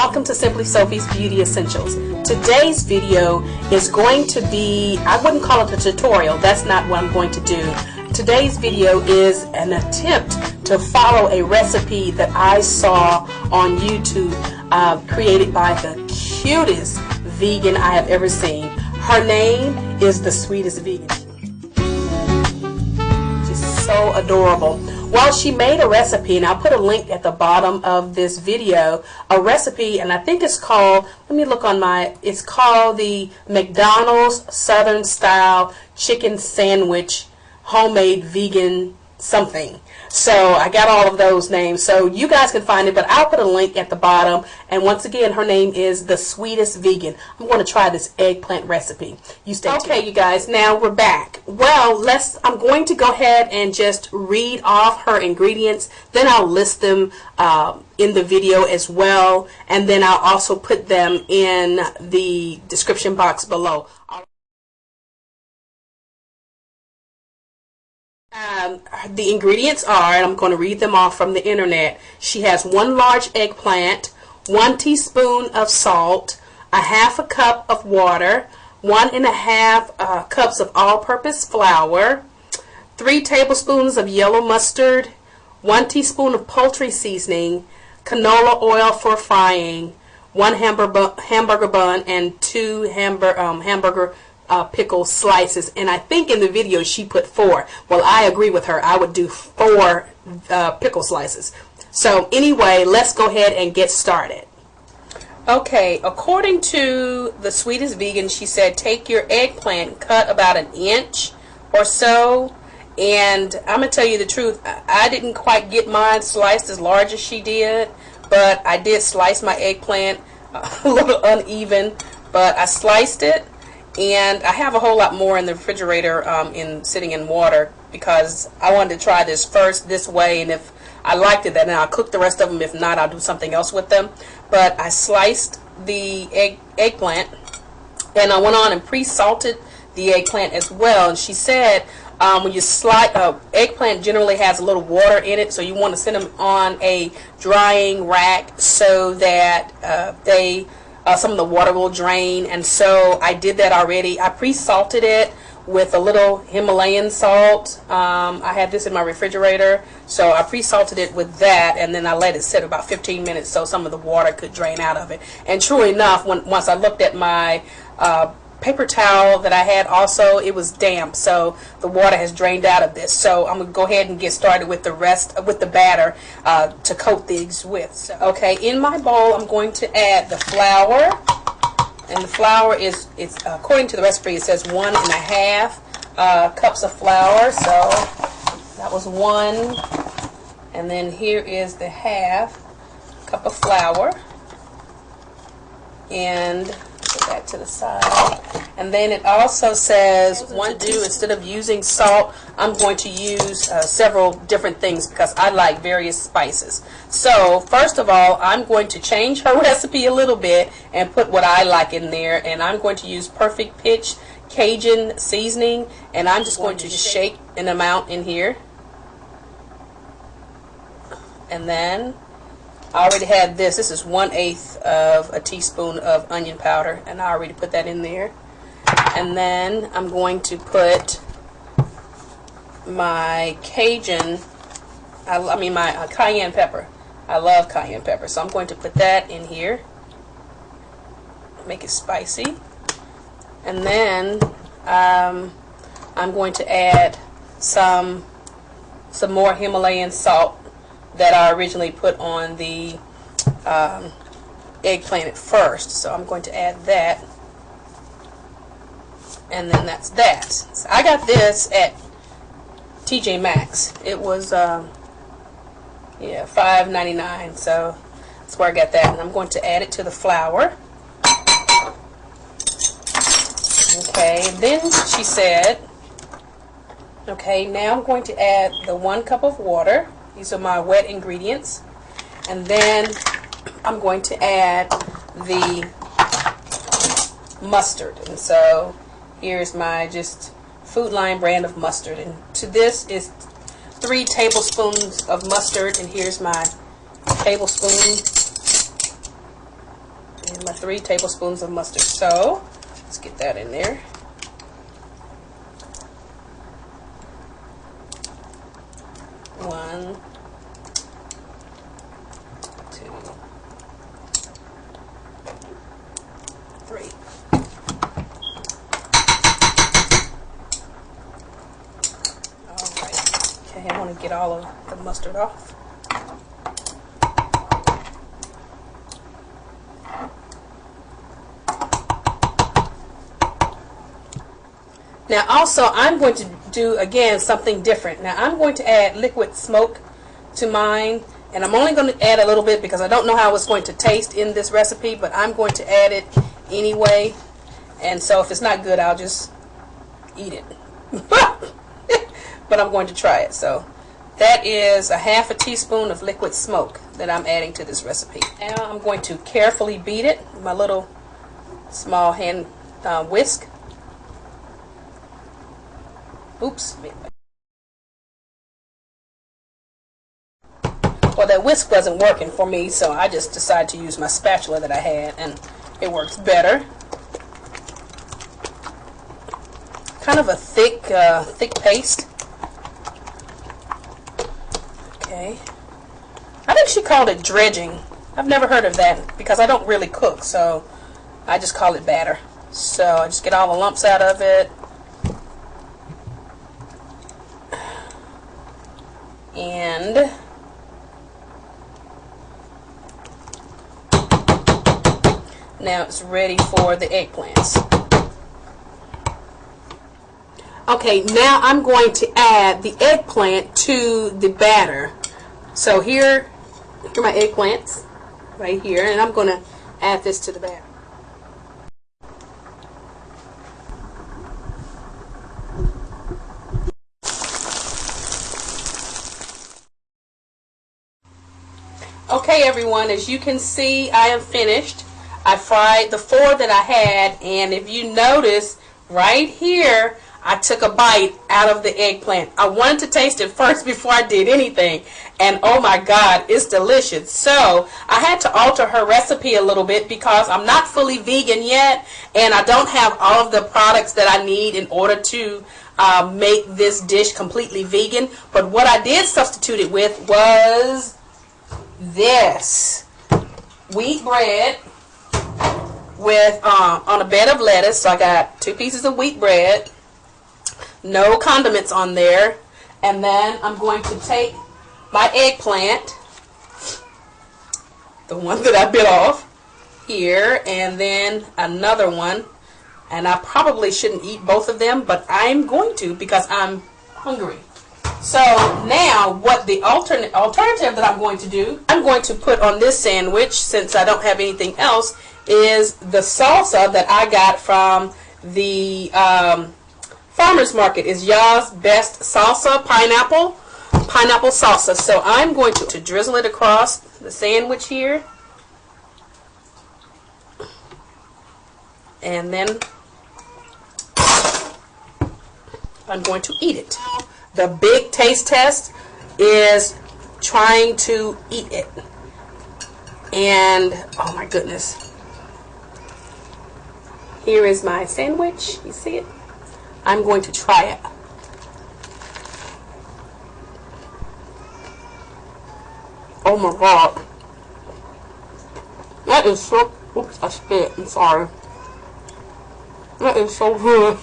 welcome to Simply Sophie's Beauty Essentials. Today's video is going to be, I wouldn't call it a tutorial, that's not what I'm going to do. Today's video is an attempt to follow a recipe that I saw on YouTube created by the cutest vegan I have ever seen. Her name is TheSweetest Vegan. She's so adorable. Well, she made a recipe, and I'll put a link at the bottom of this video, a recipe, and I think it's called, let me look on it's called the McDonald's Southern Style Chicken Sandwich Homemade Vegan something. So I got all of those names, so you guys can find it, but I'll put a link at the bottom. And once again, her name is TheSweetest Vegan. I'm going to try this eggplant recipe. You stay tuned. Okay, you guys, now we're back. Well, I'm going to go ahead and just read off her ingredients. Then I'll list them in the video as well, and then I'll also put them in the description box below. The ingredients are, and I'm going to read them off from the internet. She has 1 large eggplant, 1 teaspoon of salt, a 1/2 cup of water, 1 1/2 cups of all-purpose flour, 3 tablespoons of yellow mustard, 1 teaspoon of poultry seasoning, canola oil for frying, 1 hamburger bun, and 2 hamburger pickle slices. And I think in the video she put 4. Well, I agree with her. I would do 4 pickle slices. So anyway, let's go ahead and get started. Okay, according to TheSweetest Vegan, she said take your eggplant, cut about 1 inch or so. And I'm going to tell you the truth, I didn't quite get mine sliced as large as she did, but I did slice my eggplant a little uneven, but I sliced it. And I have a whole lot more in the refrigerator sitting in water, because I wanted to try this first this way, and if I liked it, then I'll cook the rest of them. If not, I'll do something else with them. But I sliced the eggplant, and I went on and pre-salted the eggplant as well. And she said when you slice eggplant generally has a little water in it, so you want to set them on a drying rack so that some of the water will drain. And so I did that already. I pre-salted it with a little Himalayan salt. I had this in my refrigerator, so I pre-salted it with that, and then I let it sit about 15 minutes so some of the water could drain out of it. And true enough, once I looked at my paper towel that I had also, it was damp, so the water has drained out of this. So I'm going to go ahead and get started with the rest, with the batter to coat these with. So, okay, in my bowl I'm going to add the flour, and the flour is, according to the recipe, it says 1 1/2 cups of flour, so that was 1, and then here is the 1/2 cup of flour, and put that to the side. And then it also says instead of using salt, I'm going to use several different things because I like various spices. So first of all, I'm going to change her recipe a little bit and put what I like in there, and I'm going to use Perfect Pinch Cajun seasoning, and I'm just going to shake an amount in here. And then I already had this. This is 1/8 of a teaspoon of onion powder, and I already put that in there. And then I'm going to put my Cajun, my cayenne pepper. I love cayenne pepper, so I'm going to put that in here. Make it spicy. And then I'm going to add some more Himalayan salt that I originally put on the eggplant at first. So I'm going to add that, and then that's that. So I got this at TJ Maxx. It was yeah, $5.99, so that's where I got that. And I'm going to add it to the flour. Okay, then she said, okay, now I'm going to add the 1 cup of water. These are my wet ingredients. And then I'm going to add the mustard. And so here's my just Food Line brand of mustard. And to this is 3 tablespoons of mustard. And here's my tablespoon. 3 tablespoons of mustard. So let's get that in there. One, two, three. Alright. Okay, I want to get all of the mustard off. Now also I'm going to do again something different. Now I'm going to add liquid smoke to mine, and I'm only going to add a little bit because I don't know how it's going to taste in this recipe, but I'm going to add it anyway. And so if it's not good, I'll just eat it. But I'm going to try it. So that is a half a teaspoon of liquid smoke that I'm adding to this recipe. Now I'm going to carefully beat it with my little small hand whisk. Oops. Well, that whisk wasn't working for me, so I just decided to use my spatula that I had, and it works better. Kind of a thick paste. Okay. I think she called it dredging. I've never heard of that because I don't really cook, so I just call it batter. So I just get all the lumps out of it. And now it's ready for the eggplants. Okay, now I'm going to add the eggplant to the batter. So here are my eggplants right here, and I'm going to add this to the batter. Okay everyone, as you can see, I am finished. I fried the 4 that I had, and if you notice right here, I took a bite out of the eggplant. I wanted to taste it first before I did anything, and oh my god, it's delicious. So I had to alter her recipe a little bit because I'm not fully vegan yet, and I don't have all of the products that I need in order to make this dish completely vegan. But what I did substitute it with was this wheat bread with on a bed of lettuce. So I got 2 pieces of wheat bread, no condiments on there, and then I'm going to take my eggplant, the one that I bit off here, and then another one, and I probably shouldn't eat both of them, but I'm going to because I'm hungry. So now what the alternative that I'm going to do, I'm going to put on this sandwich, since I don't have anything else, is the salsa that I got from the farmer's market. Is Ya's Best Salsa, pineapple salsa. So I'm going to drizzle it across the sandwich here, and then I'm going to eat it. The big taste test is trying to eat it. And oh my goodness. Here is my sandwich. You see it? I'm going to try it. Oh my god. That is so, oops, I spit. I'm sorry. That is so good.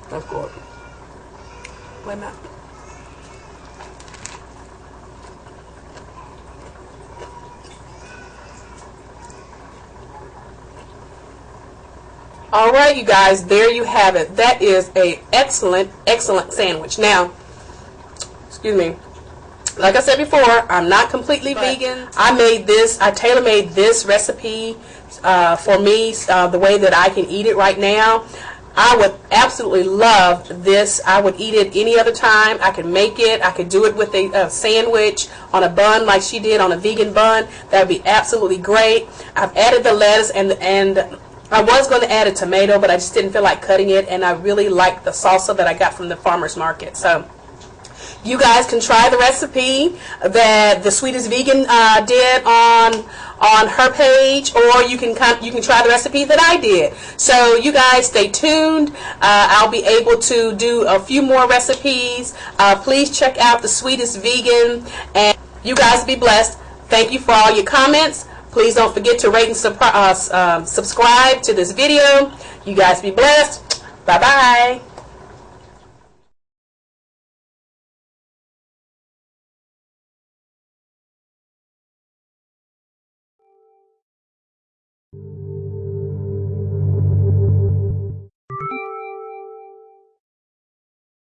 That's good. Wait a minute. Alright you guys, there you have it. That is a excellent sandwich. Now, excuse me, like I said before, I'm not completely vegan. I made this, I tailor-made this recipe for me, the way that I can eat it right now. I would absolutely love this. I would eat it any other time. I could make it. I could do it with a sandwich on a bun like she did on a vegan bun. That would be absolutely great. I've added the lettuce and I was going to add a tomato, but I just didn't feel like cutting it, and I really like the salsa that I got from the farmer's market. So You guys can try the recipe that the Sweetest Vegan did on her page, or you can try the recipe that I did. So you guys stay tuned. I'll be able to do a few more recipes. Please check out the Sweetest Vegan, and you guys be blessed. Thank you for all your comments. Please don't forget to rate and subscribe to this video. You guys be blessed. Bye bye.